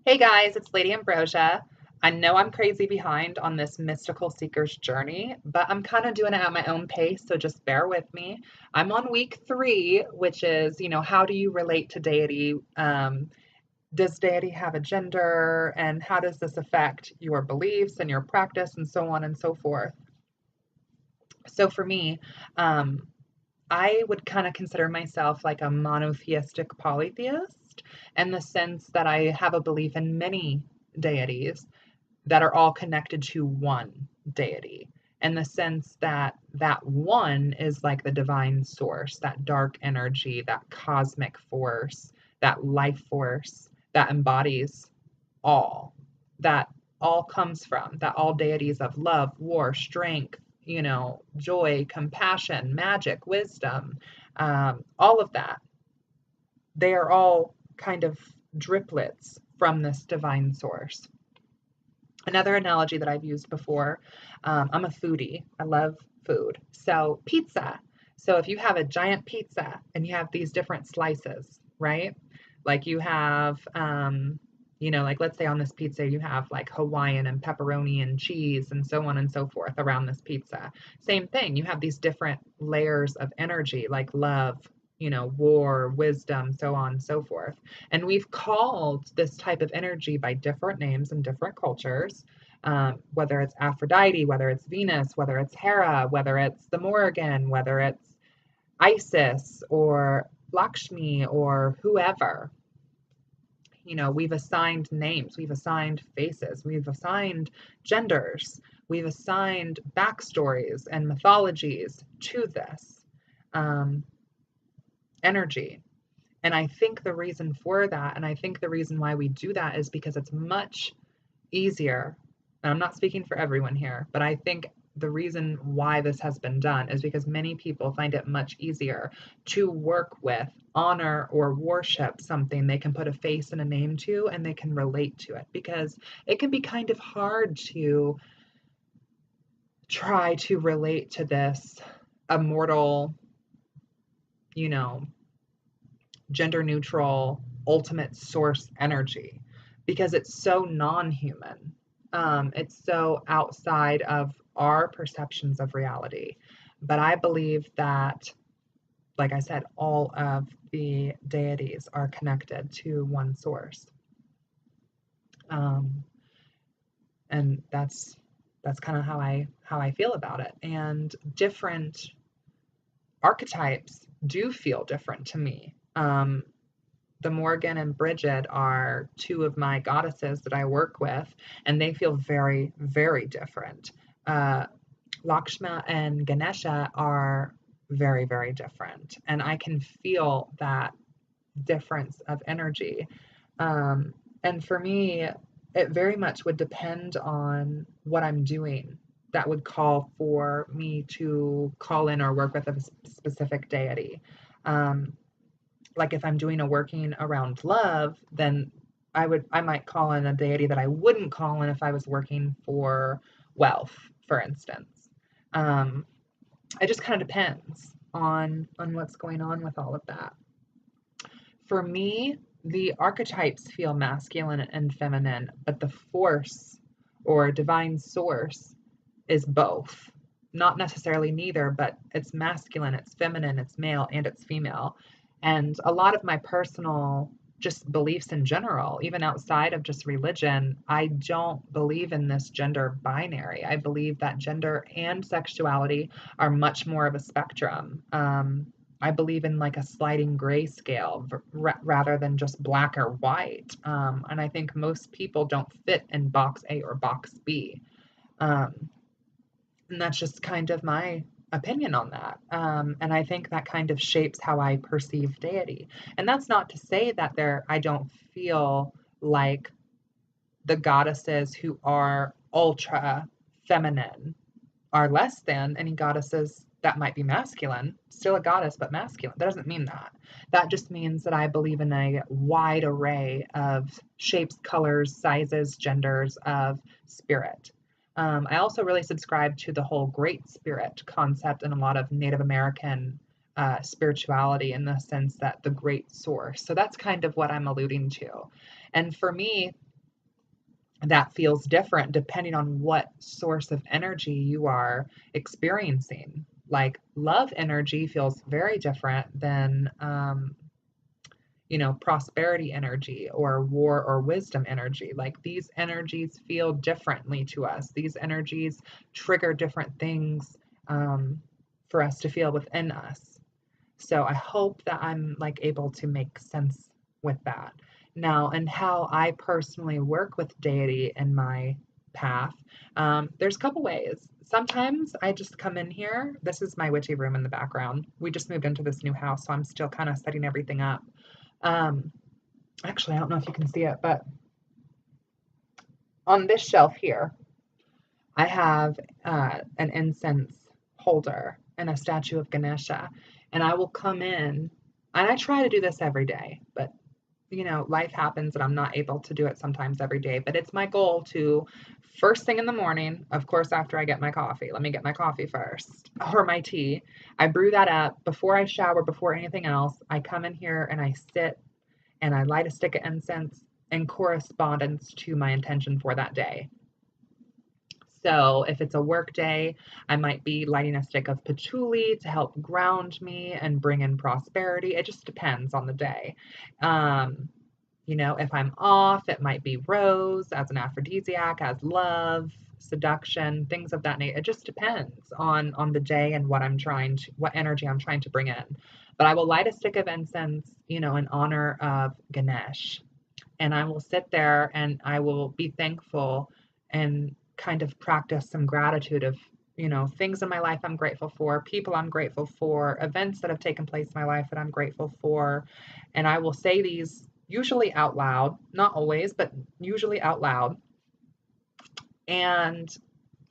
Hey guys, it's Lady Ambrosia. I know I'm crazy behind on this mystical seeker's journey, but I'm kind of doing it at my own pace, so just bear with me. I'm on week 3, which is, how do you relate to deity? Does deity have a gender? And how does this affect your beliefs and your practice and so on and so forth? So for me, um, I would kind of consider myself like a monotheistic polytheist in the sense that I have a belief in many deities that are all connected to one deity, in the sense that that one is like the divine source, that dark energy, that cosmic force, that life force that embodies all, that all comes from, that all deities of love, war, strength, joy, compassion, magic, wisdom, all of that, they are all kind of driplets from this divine source. Another analogy that I've used before, I'm a foodie. I love food. So, pizza. So, if you have a giant pizza and you have these different slices, right? Like you have, like let's say on this pizza, you have like Hawaiian and pepperoni and cheese and so on and so forth around this pizza. Same thing. You have these different layers of energy like love, war, wisdom, so on and so forth. And we've called this type of energy by different names in different cultures, whether it's Aphrodite, whether it's Venus, whether it's Hera, whether it's the Morrigan, whether it's Isis or Lakshmi or whoever. We've assigned names, we've assigned faces, we've assigned genders, we've assigned backstories and mythologies to this energy. And I think the reason for that, and I think the reason why we do that is because it's much easier. And I'm not speaking for everyone here, but I think the reason why this has been done is because many people find it much easier to work with, honor, or worship something they can put a face and a name to and they can relate to it. Because it can be kind of hard to try to relate to this immortal, you know, gender neutral, ultimate source energy because it's so non human. It's so outside of our perceptions of reality. But I believe that, like I said, all of the deities are connected to one source. Um, and that's kind of how I feel about it. And different archetypes do feel different to me. The Morgan and Bridget are two of my goddesses that I work with, and they feel very, very different. Uh, Lakshma and Ganesha are very, very different, and I can feel that difference of energy. And for me, it very much would depend on what I'm doing that would call for me to call in or work with a specific deity. Um, like if I'm doing a working around love, then I might call in a deity that I wouldn't call in if I was working for wealth, for instance. Um, it just kind of depends on what's going on with all of that. For me, the archetypes feel masculine and feminine, but the force or divine source is both. Not necessarily neither, but it's masculine, it's feminine, it's male, and it's female. And a lot of my personal just beliefs in general, even outside of just religion, I don't believe in this gender binary. I believe that gender and sexuality are much more of a spectrum. I believe in like a sliding gray scale rather than just black or white. And I think most people don't fit in box A or box B. Um, and that's just kind of my opinion on that. And I think that kind of shapes how I perceive deity. And that's not to say that I don't feel like the goddesses who are ultra feminine are less than any goddesses that might be masculine. Still a goddess, but masculine. That doesn't mean that. That just means that I believe in a wide array of shapes, colors, sizes, genders of spirit. I also really subscribe to the whole great spirit concept in a lot of Native American spirituality in the sense that the great source. So that's kind of what I'm alluding to. And for me, that feels different depending on what source of energy you are experiencing. Like love energy feels very different than, prosperity energy or war or wisdom energy. Like these energies feel differently to us. These energies trigger different things for us to feel within us. So I hope that I'm like able to make sense with that. Now, and how I personally work with deity in my path, there's a couple ways. Sometimes I just come in here. This is my witchy room in the background. We just moved into this new house, so I'm still kind of setting everything up. Um, Actually, I don't know if you can see it, but on this shelf here, I have an incense holder and a statue of Ganesha. And I will come in, and I try to do this every day, but life happens and I'm not able to do it sometimes every day. But it's my goal to, first thing in the morning, of course, after I get my coffee, let me get my coffee first, or my tea. I brew that up before I shower, before anything else. I come in here and I sit and I light a stick of incense in correspondence to my intention for that day. So if it's a work day, I might be lighting a stick of patchouli to help ground me and bring in prosperity. It just depends on the day. Um, if I'm off, it might be rose as an aphrodisiac, as love, seduction, things of that nature. It just depends on the day and what energy I'm trying to bring in. But I will light a stick of incense, in honor of Ganesh, and I will sit there and I will be thankful and kind of practice some gratitude of, things in my life I'm grateful for, people I'm grateful for, events that have taken place in my life that I'm grateful for. And I will say these usually out loud, not always, but usually out loud. And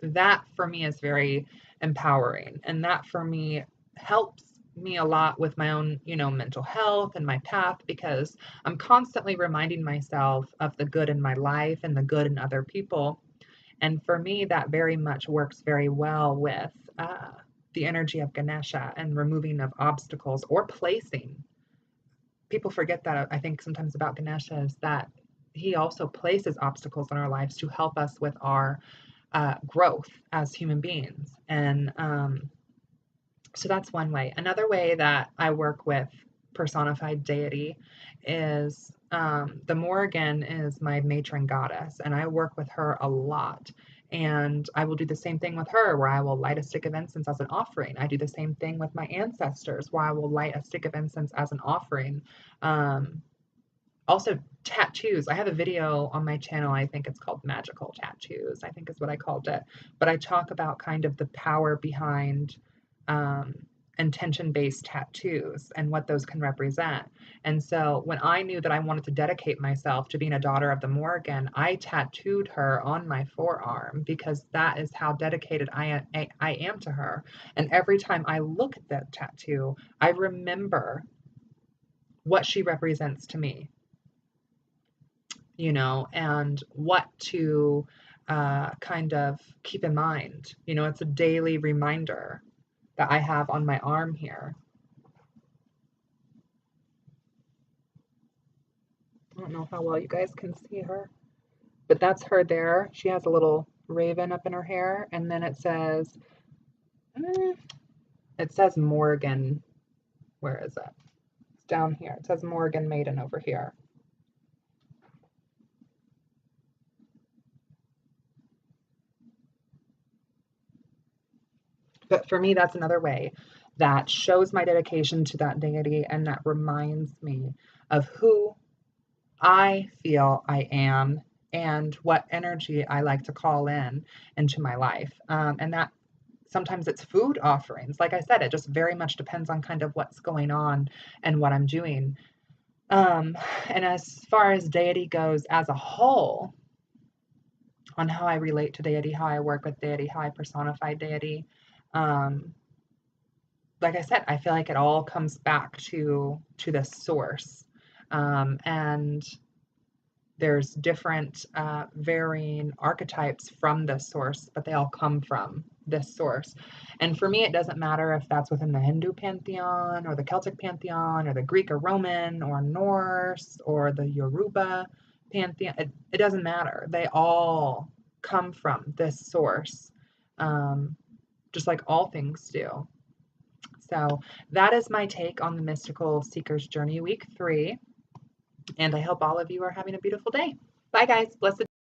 that for me is very empowering. And that for me helps me a lot with my own, mental health and my path, because I'm constantly reminding myself of the good in my life and the good in other people. And for me, that very much works very well with the energy of Ganesha and removing of obstacles or placing. People forget that, I think, sometimes about Ganesha, is that he also places obstacles in our lives to help us with our growth as human beings. And so that's one way. Another way that I work with personified deity is the Morrigan is my matron goddess, and I work with her a lot. And I will do the same thing with her, where I will light a stick of incense as an offering. I do the same thing with my ancestors, where I will light a stick of incense as an offering. Um, Also, tattoos. I have a video on my channel. I think it's called Magical Tattoos, I think is what I called it. But I talk about kind of the power behind um, intention-based tattoos and what those can represent. And so when I knew that I wanted to dedicate myself to being a daughter of the Morrigan, I tattooed her on my forearm, because that is how dedicated I am to her. And every time I look at that tattoo, I remember what she represents to me, and what to kind of keep in mind. It's a daily reminder that I have on my arm here. I don't know how well you guys can see her, but that's her there. She has a little raven up in her hair, and then it says Morrigan. Where is it? It's down here. It says Morrigan Maiden over here. But for me, that's another way that shows my dedication to that deity, and that reminds me of who I feel I am and what energy I like to call in into my life. And that sometimes it's food offerings. Like I said, it just very much depends on kind of what's going on and what I'm doing. And as far as deity goes as a whole, on how I relate to deity, how I work with deity, how I personify deity, um, like I said, I feel like it all comes back to the source. And there's different varying archetypes from this source, but they all come from this source. And for me, it doesn't matter if that's within the Hindu pantheon or the Celtic pantheon or the Greek or Roman or Norse or the Yoruba pantheon, it doesn't matter. They all come from this source, just like all things do. So that is my take on the Mystical Seeker's Journey Week 3. And I hope all of you are having a beautiful day. Bye, guys. Blessed.